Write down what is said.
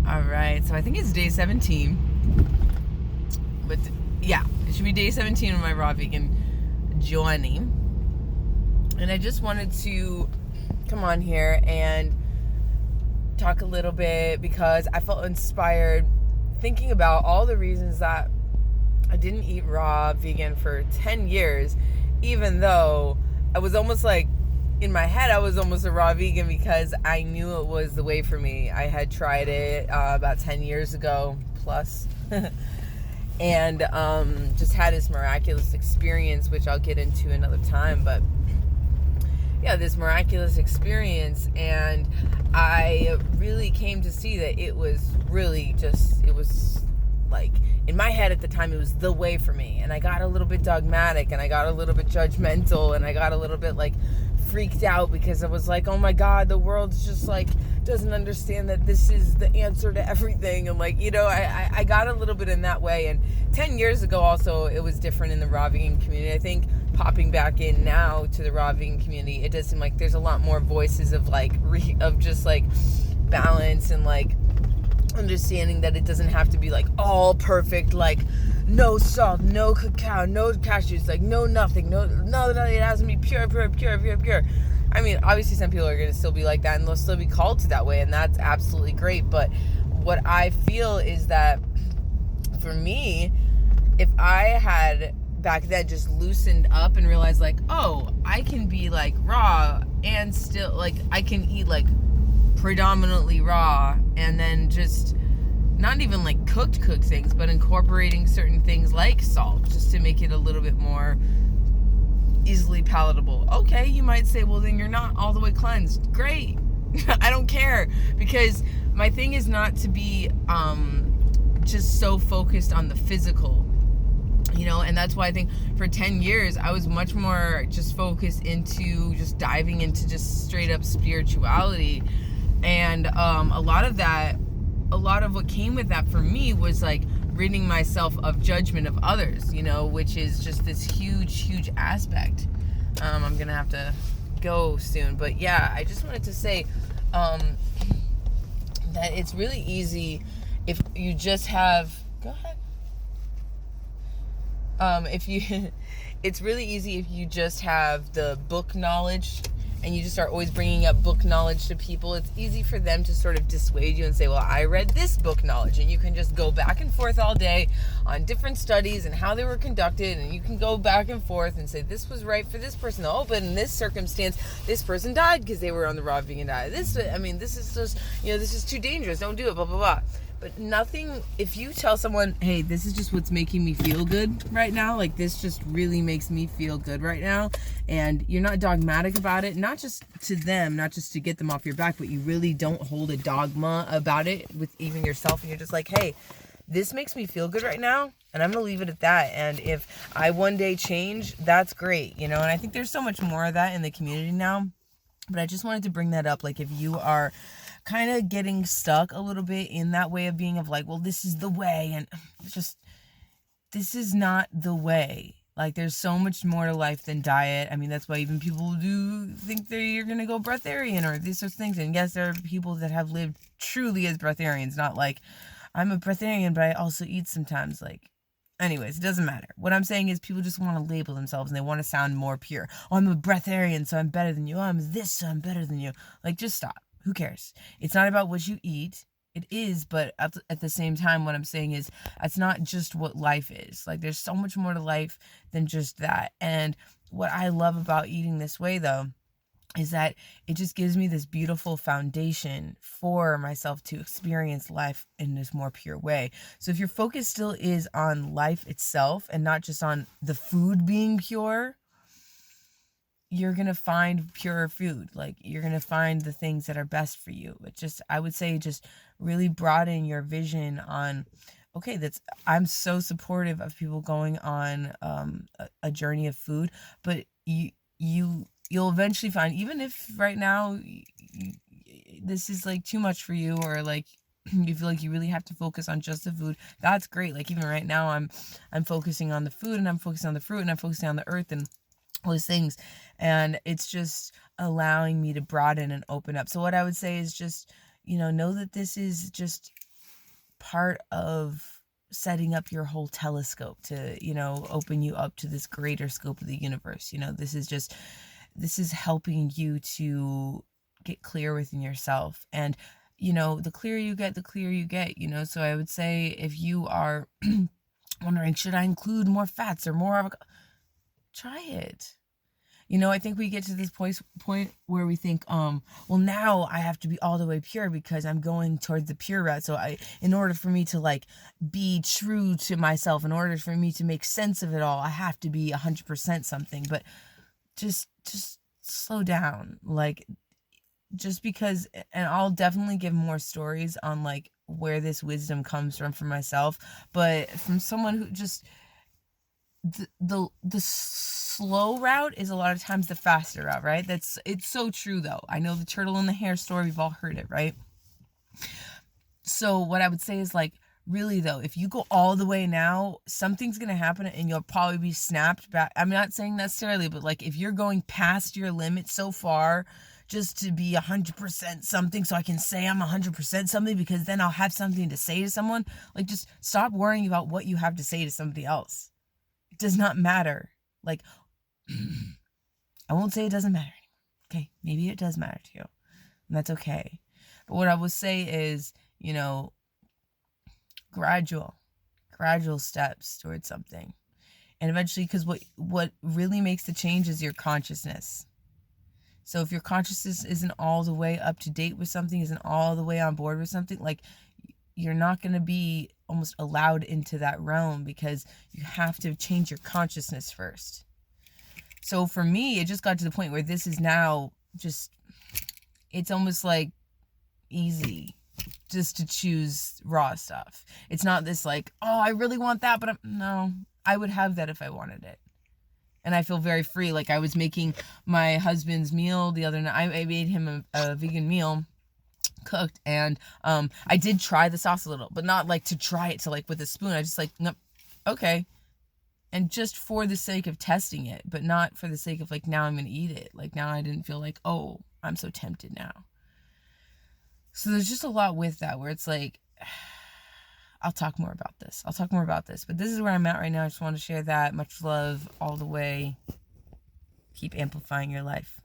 All right, so I think it's day 17. But yeah, it should be day 17 of my raw vegan journey. And I just wanted to come on here and talk a little bit because I felt inspired thinking about all the reasons that I didn't eat raw vegan for 10 years, even though I was almost like, in my head, I was almost a raw vegan because I knew it was the way for me. I had tried it about 10 years ago plus and just had this miraculous experience, which I'll get into another time. But yeah, this miraculous experience, and I really came to see that it was really just, it was like, in my head at the time, it was the way for me. And I got a little bit dogmatic, and I got a little bit judgmental, and I got a little bit like freaked out because I was like, oh my God, the world's just like doesn't understand that this is the answer to everything. And like, you know, I got a little bit in that way. And 10 years ago also, it was different in the raw vegan community. I think popping back in now to the raw vegan community, it does seem like there's a lot more voices of like of just like balance and like understanding that it doesn't have to be like all perfect, like no salt, no cacao, no cashews, like no nothing, no, it has to be pure. I mean, obviously some people are going to still be like that and they'll still be called to that way, and that's absolutely great. But what I feel is that for me, if I had back then just loosened up and realized like, oh, I can be like raw and still like I can eat like predominantly raw, and then just not even like cooked things, but incorporating certain things like salt just to make it a little bit more easily palatable. Okay, you might say, well, then you're not all the way cleansed. Great. I don't care, because my thing is not to be just so focused on the physical, you know. And that's why I think for 10 years I was much more just focused into just diving into just straight up spirituality. And a lot of what came with that for me was like ridding myself of judgment of others, you know, which is just this huge aspect. I'm gonna have to go soon, but yeah, I just wanted to say that it's really easy if you just have, go ahead. It's really easy if you just have the book knowledge and you just start always bringing up book knowledge to people. It's easy for them to sort of dissuade you and say, well, I read this book knowledge. And you can just go back and forth all day on different studies and how they were conducted. And you can go back and forth and say, this was right for this person. Oh, but in this circumstance, this person died because they were on the raw vegan diet. This is just, you know, this is too dangerous. Don't do it, blah, blah, blah. But nothing, if you tell someone, hey, this is just what's making me feel good right now, like this just really makes me feel good right now, and you're not dogmatic about it, not just to them, not just to get them off your back, but you really don't hold a dogma about it with even yourself, and you're just like, hey, this makes me feel good right now, and I'm going to leave it at that. And if I one day change, that's great, you know. And I think there's so much more of that in the community now, but I just wanted to bring that up. Like, if you are kind of getting stuck a little bit in that way of being of like, well, this is the way, and just, this is not the way. Like, there's so much more to life than diet. I mean, that's why even people do think you're going to go breatharian or these sorts of things. And yes, there are people that have lived truly as breatharians, not like, I'm a breatharian, but I also eat sometimes. Like, anyways, it doesn't matter. What I'm saying is people just want to label themselves and they want to sound more pure. Oh, I'm a breatharian, so I'm better than you. Oh, I'm this, so I'm better than you. Like, just stop. Who cares? It's not about what you eat. It is, but at the same time, what I'm saying is that's not just what life is. Like, there's so much more to life than just that. And what I love about eating this way, though, is that it just gives me this beautiful foundation for myself to experience life in this more pure way. So if your focus still is on life itself and not just on the food being pure, you're going to find pure food. Like, you're going to find the things that are best for you. It just, I would say, just really broaden your vision on, okay, I'm so supportive of people going on a journey of food, but you'll eventually find, even if right now this is like too much for you, or like you feel like you really have to focus on just the food, that's great. Like, even right now I'm focusing on the food, and I'm focusing on the fruit, and I'm focusing on the earth and all these things, and it's just allowing me to broaden and open up. So what I would say is just, know that this is just part of setting up your whole telescope to, open you up to this greater scope of the universe. This is helping you to get clear within yourself. And, the clearer you get, So I would say, if you are wondering, should I include more fats or more avocado? Try it. I think we get to this point where we think, well, now I have to be all the way pure because I'm going towards the pure route. So in order for me to like be true to myself, in order for me to make sense of it all, I have to be 100% something. But just slow down. Like, just because, and I'll definitely give more stories on like where this wisdom comes from for myself, but from someone who just, the slow route is a lot of times the faster route, right? It's so true though. I know the turtle and the hare story, we've all heard it, right? So what I would say is, like, really though, if you go all the way now, something's gonna happen and you'll probably be snapped back. I'm not saying necessarily, but like, if you're going past your limit so far just to be 100% something, so I can say I'm 100% something, because then I'll have something to say to someone, like, just stop worrying about what you have to say to somebody else. It does not matter. Like, I won't say it doesn't matter anymore. Okay, maybe it does matter to you, and that's okay. But what I will say is, gradual steps towards something. And eventually, because what really makes the change is your consciousness. So if your consciousness isn't all the way up to date with something, isn't all the way on board with something, like, you're not going to be almost allowed into that realm, because you have to change your consciousness first. So for me, it just got to the point where this is now just, it's almost like easy just to choose raw stuff. It's not this like, oh, I really want that, but no, I would have that if I wanted it. And I feel very free. Like, I was making my husband's meal the other night. I made him a vegan meal, cooked, and I did try the sauce a little, but not like to try it to like with a spoon. I just like, nope, okay. And just for the sake of testing it, but not for the sake of like, now I'm gonna eat it. Like, now I didn't feel like, oh, I'm so tempted now. So there's just a lot with that, where it's like, I'll talk more about this. But this is where I'm at right now. I just want to share that. Much love all the way. Keep amplifying your life.